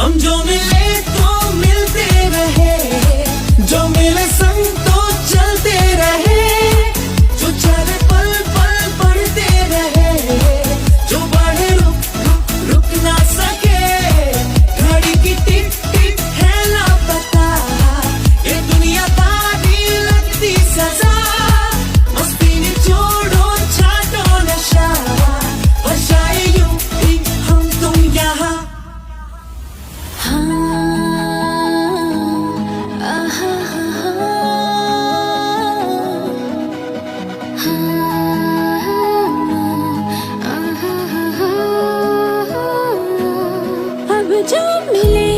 हम जो मिले तो मिलते रहे, जो मिले संग तो चलते रहे, जो चले पल पल बढ़ते रहे, जो बढ़े रुक रुक रुक ना सके, घड़ी की टिक टिक है लापता, ये दुनिया दादी लगती सजा, मस्ती निचोड़ो छाटो नशा, बजाए यूं ही हम तुम यहाँ। अब जो मिले